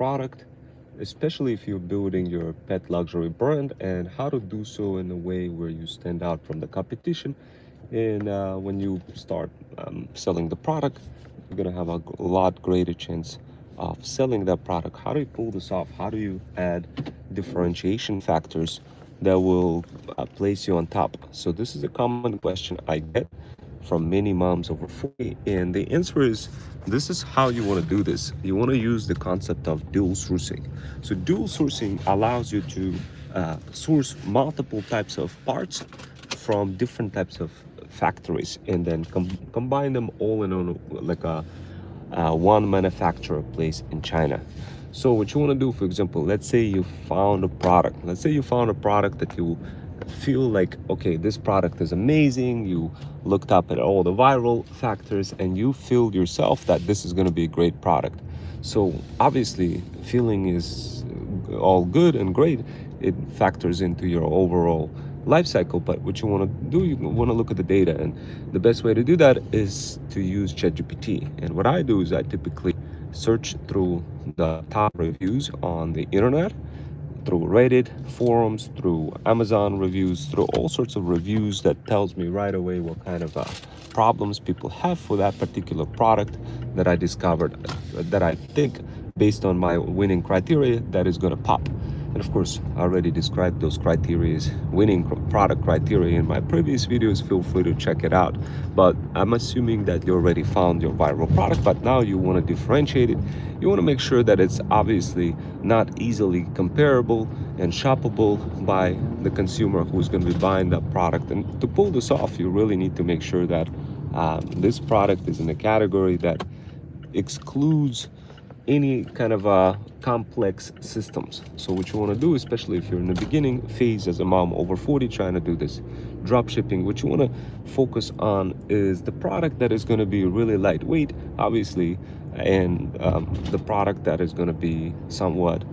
product, especially if you're building your pet luxury brand, and how to do so in a way where you stand out from the competition. And when you start selling the product, you're gonna have a lot greater chance of selling that product. How do you pull this off? How do you add differentiation factors that will place you on top? So this is a common question I get from many moms over 40, and the answer is this is how you want to do this. You want to use the concept of dual sourcing. So dual sourcing allows you to source multiple types of parts from different types of factories, and then combine them all in on like a one manufacturer place in China. So what you want to do, for example, let's say you found a product. Let's say you found a product that you feel like, okay, this product is amazing. You looked up at all the viral factors and you feel yourself that this is going to be a great product. So obviously feeling is all good and great. It factors into your overall life cycle. But what you want to do, you want to look at the data, and the best way to do that is to use ChatGPT. And what I do is I typically search through the top reviews on the internet, through Reddit forums, through Amazon reviews, through all sorts of reviews that tells me right away what kind of problems people have for that particular product that I discovered, that I think based on my winning criteria that is going to pop. And of course, I already described those criteria, winning product criteria, in my previous videos. Feel free to check it out. But I'm assuming that you already found your viral product, but now you want to differentiate it. You want to make sure that it's obviously not easily comparable and shoppable by the consumer who's going to be buying that product. And to pull this off, you really need to make sure that this product is in a category that excludes any kind of complex systems. So what you want to do, especially if you're in the beginning phase as a mom over 40 trying to do this drop shipping, what you want to focus on is the product that is going to be really lightweight, obviously, and the product that is going to be somewhat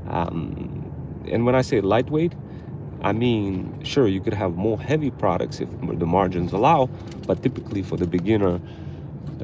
and when I say lightweight, I mean, sure, you could have more heavy products if the margins allow, but typically for the beginner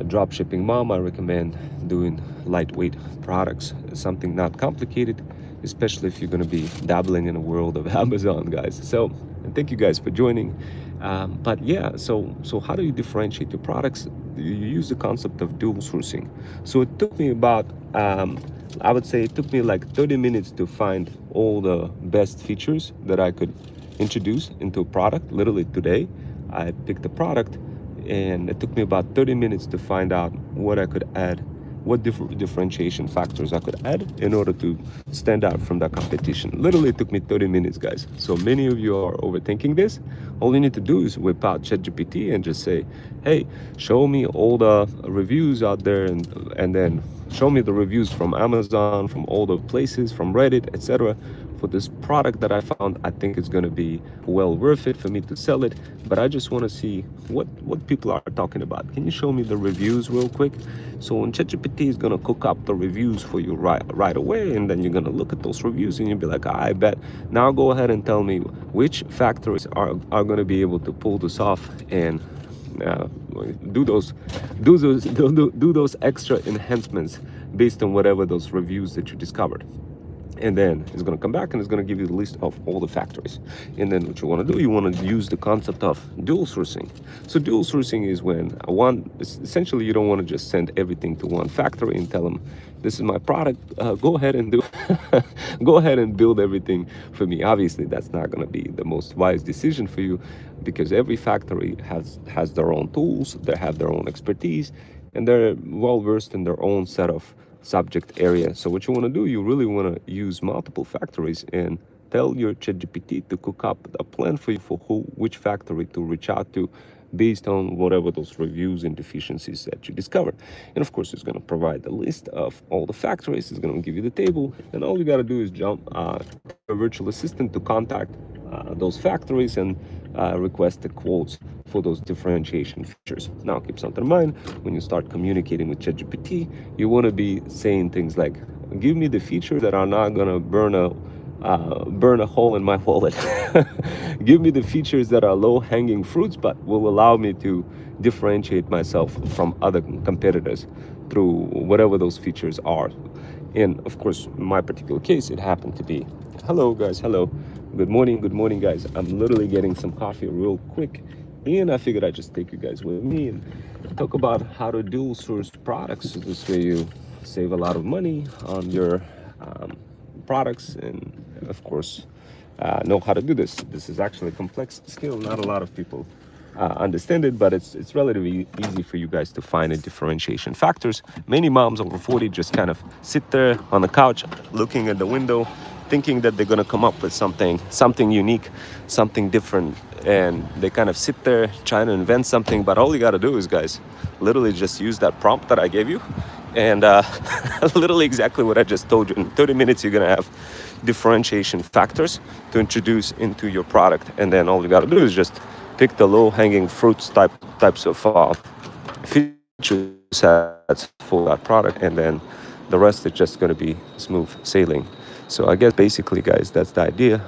drop shipping mom, I recommend doing lightweight products, something not complicated, especially if you're going to be dabbling in the world of Amazon, guys. So, and thank you guys for joining. But yeah, so how do you differentiate your products? You use the concept of dual sourcing. So it took me about, I would say it took me like 30 minutes to find all the best features that I could introduce into a product. Literally today, I picked a product, and it took me about 30 minutes to find out what I could add, what differentiation factors I could add in order to stand out from that competition. Literally, it took me 30 minutes, guys. So many of you are overthinking this. All you need to do is whip out ChatGPT and just say, hey, show me all the reviews out there, and then show me the reviews from Amazon, from all the places, from Reddit, etc. for this product that I found. I think it's going to be well worth it for me to sell it, but I just want to see what people are talking about. Can you show me the reviews real quick? So when ChatGPT is going to cook up the reviews for you right away, and then you're going to look at those reviews and you'll be like, I bet. Now go ahead and tell me which factories are going to be able to pull this off and do those extra enhancements based on whatever those reviews that you discovered. And then it's going to come back and it's going to give you the list of all the factories. And then what you want to do, you want to use the concept of dual sourcing. So dual sourcing is when essentially you don't want to just send everything to one factory and tell them, this is my product, go ahead and go ahead and build everything for me. Obviously, that's not going to be the most wise decision for you, because every factory has their own tools, they have their own expertise, and they're well versed in their own set of subject area. So what you want to do, you really want to use multiple factories and tell your ChatGPT to cook up a plan for you for which factory to reach out to based on whatever those reviews and deficiencies that you discover. And of course, it's going to provide the list of all the factories. It's going to give you the table, and all you got to do is jump a virtual assistant to contact those factories and request the quotes for those differentiation features. Now, keep something in mind, when you start communicating with ChatGPT, you want to be saying things like, give me the features that are not going to burn a hole in my wallet. Give me the features that are low-hanging fruits but will allow me to differentiate myself from other competitors through whatever those features are. And of course, in my particular case, it happened to be, hello guys, hello, good morning guys. I'm literally getting some coffee real quick, and I figured I'd just take you guys with me and talk about how to dual source products. So this way you save a lot of money on your products, and of course, know how to do this. This is actually a complex skill. Not a lot of people understand it, but it's relatively easy for you guys to find the differentiation factors. Many moms over 40 just kind of sit there on the couch looking at the window, thinking that they're going to come up with something unique, something different, and they kind of sit there trying to invent something. But all you got to do is, guys, literally just use that prompt that I gave you, and literally exactly what I just told you. In 30 minutes you're going to have differentiation factors to introduce into your product, and then all you got to do is just pick the low-hanging fruits types of feature sets for that product, and then the rest is just going to be smooth sailing. So I guess basically, guys, that's the idea.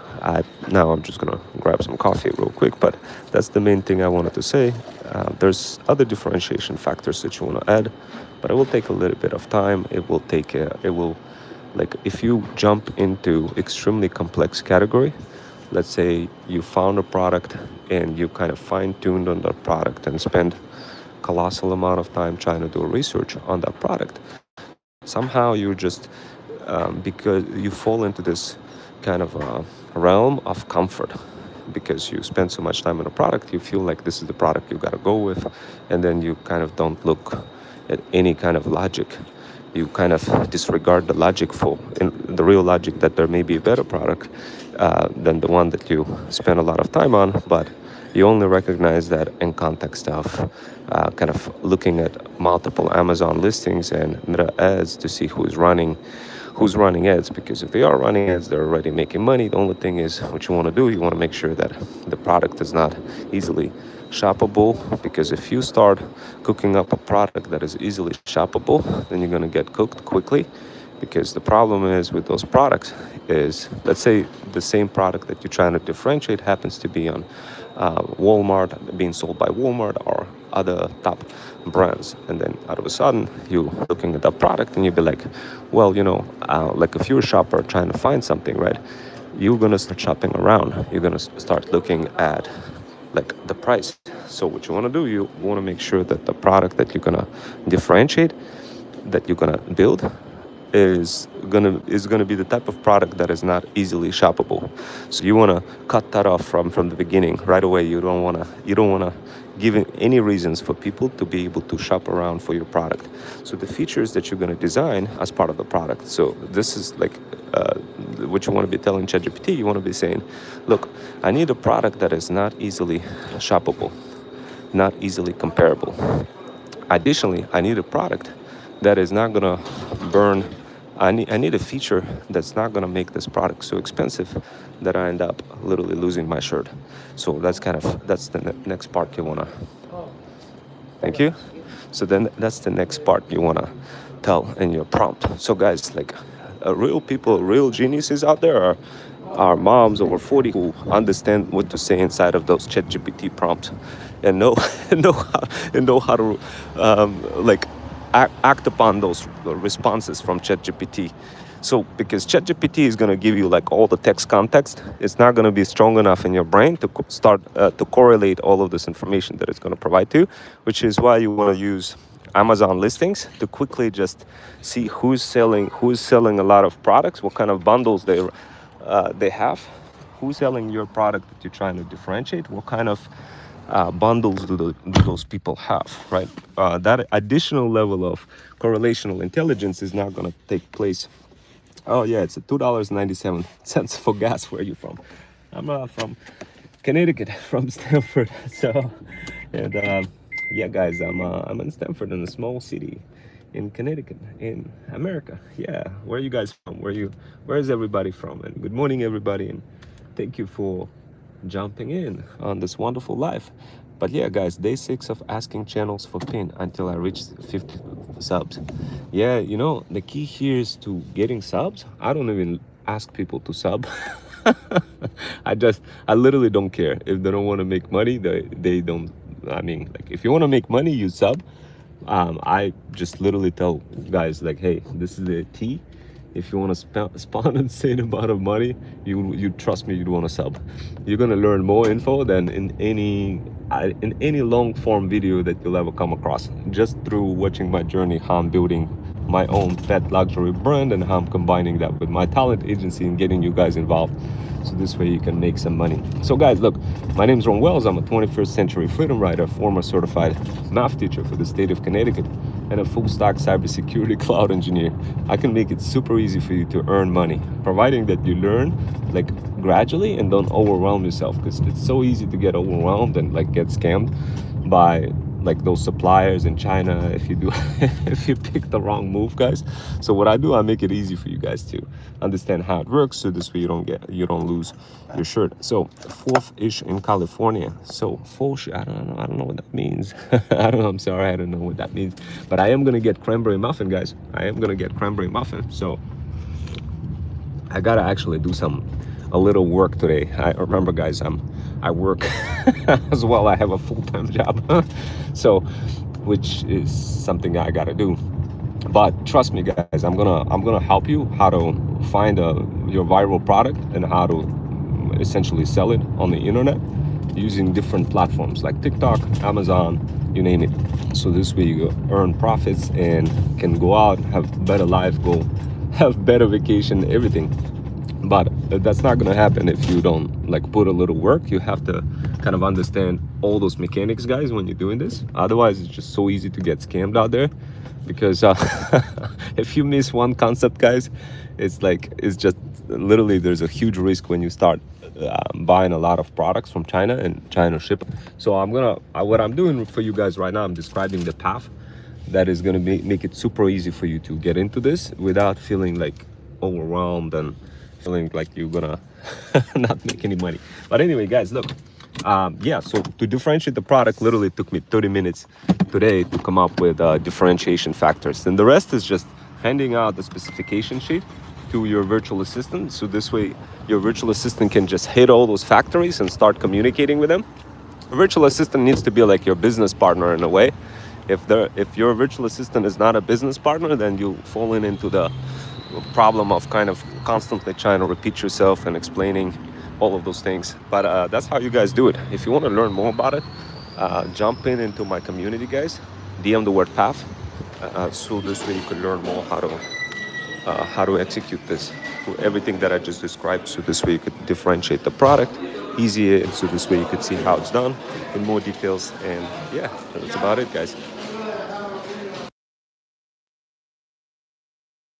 Now I'm just going to grab some coffee real quick, but that's the main thing I wanted to say. There's other differentiation factors that you want to add, but it will take a little bit of time. It will like, if you jump into extremely complex category, let's say you found a product and you kind of fine-tuned on that product and spend colossal amount of time trying to do research on that product. Somehow you just, because you fall into this kind of realm of comfort, because you spend so much time on a product, you feel like this is the product you got to go with, and then you kind of don't look at any kind of logic. You kind of disregard the logic the real logic that there may be a better product than the one that you spend a lot of time on, but you only recognize that in context of kind of looking at multiple Amazon listings and Meta ads to see who's running ads, because if they are running ads, they're already making money. The only thing is, what you want to do, you want to make sure that the product is not easily shoppable, because if you start cooking up a product that is easily shoppable, then you're going to get cooked quickly. Because the problem is with those products is, let's say the same product that you're trying to differentiate happens to be on Walmart, being sold by Walmart or other top brands, and then out of a sudden you looking at that product and you'd be like, well, like if you're a shopper trying to find something, right, you're gonna start shopping around. You're gonna start looking at like the price. So what you want to do, you want to make sure that the product that you're gonna differentiate, that you're gonna build, is gonna be the type of product that is not easily shoppable. So you want to cut that off from the beginning right away. You don't want to give any reasons for people to be able to shop around for your product. So the features that you're going to design as part of the product. So this is like what you want to be telling ChatGPT. You want to be saying, look, I need a product that is not easily shoppable, not easily comparable. Additionally, I need a product that is not going to burn. I need a feature that's not going to make this product so expensive that I end up literally losing my shirt. So that's the next part you want to. Thank you. So then that's the next part you want to tell in your prompt. So guys, like real geniuses out there are moms over 40 who understand what to say inside of those ChatGPT prompts and know how to like act upon those responses from ChatGPT. So because ChatGPT is going to give you like all the text context, it's not going to be strong enough in your brain to start to correlate all of this information that it's going to provide to you, which is why you want to use Amazon listings to quickly just see who's selling a lot of products, what kind of bundles they have, who's selling your product that you're trying to differentiate, what kind of bundles do those people have, right? That additional level of correlational intelligence is not going to take place. Oh yeah, it's $2.97 for gas. Where are you from? I'm from Connecticut, from Stamford. So, and yeah, guys, I'm in Stamford, in a small city in Connecticut, in America. Yeah, where are you guys from? Where is everybody from? And good morning, everybody, and thank you for jumping in on this wonderful life. But yeah, guys, day 6 of asking channels for pin until I reach 50 subs. Yeah, the key here is to getting subs. I don't even ask people to sub. I literally don't care. If they don't want to make money, they don't. I mean, like, if you want to make money, you sub. I just literally tell guys like, hey, this is the tea. if you want to spend an insane amount of money, you trust me, you'd want to sub. You're gonna learn more info than in any long form video that you'll ever come across, just through watching my journey, how I'm building my own pet luxury brand and how I'm combining that with my talent agency and getting you guys involved, so this way you can make some money. So guys, look, my name is Ron Wells. I'm a 21st century freedom writer, former certified math teacher for the state of Connecticut, and a full stack cybersecurity cloud engineer. I can make it super easy for you to earn money, providing that you learn like gradually and don't overwhelm yourself, because it's so easy to get overwhelmed and like get scammed by like those suppliers in China if you do if you pick the wrong move, guys. So what I do, I make it easy for you guys to understand how it works, so this way you don't lose your shirt. So 4th-ish in California. So 4th, I don't know what that means. I'm sorry, I don't know what that means, but I am gonna get cranberry muffin, guys. I am gonna get cranberry muffin. So I gotta actually do a little work today. I remember, guys, I work as well. I have a full-time job, so which is something I gotta do. But trust me, guys, I'm gonna help you how to find your viral product and how to essentially sell it on the internet using different platforms like TikTok, Amazon, you name it. So this way you earn profits and can go out, have better life, go have better vacation, everything. But that's not gonna happen if you don't like put a little work. You have to kind of understand all those mechanics, guys, when you're doing this. Otherwise, it's just so easy to get scammed out there, because if you miss one concept, guys, it's just literally there's a huge risk when you start buying a lot of products from China and China ship. So what I'm doing for you guys right now, I'm describing the path that is gonna make it super easy for you to get into this without feeling like overwhelmed and feeling like you're gonna not make any money. But anyway, guys, look, yeah, so to differentiate the product, literally took me 30 minutes today to come up with differentiation factors, and the rest is just handing out the specification sheet to your virtual assistant, so this way your virtual assistant can just hit all those factories and start communicating with them. A virtual assistant needs to be like your business partner in a way. If your virtual assistant is not a business partner, then you fall into the problem of kind of constantly trying to repeat yourself and explaining all of those things. But that's how you guys do it. If you want to learn more about it, jump into my community, guys. DM the word path, so this way you can learn more how to execute this, everything that I just described, so this way you could differentiate the product easier, and so this way you could see how it's done in more details. And yeah, that's about it, guys.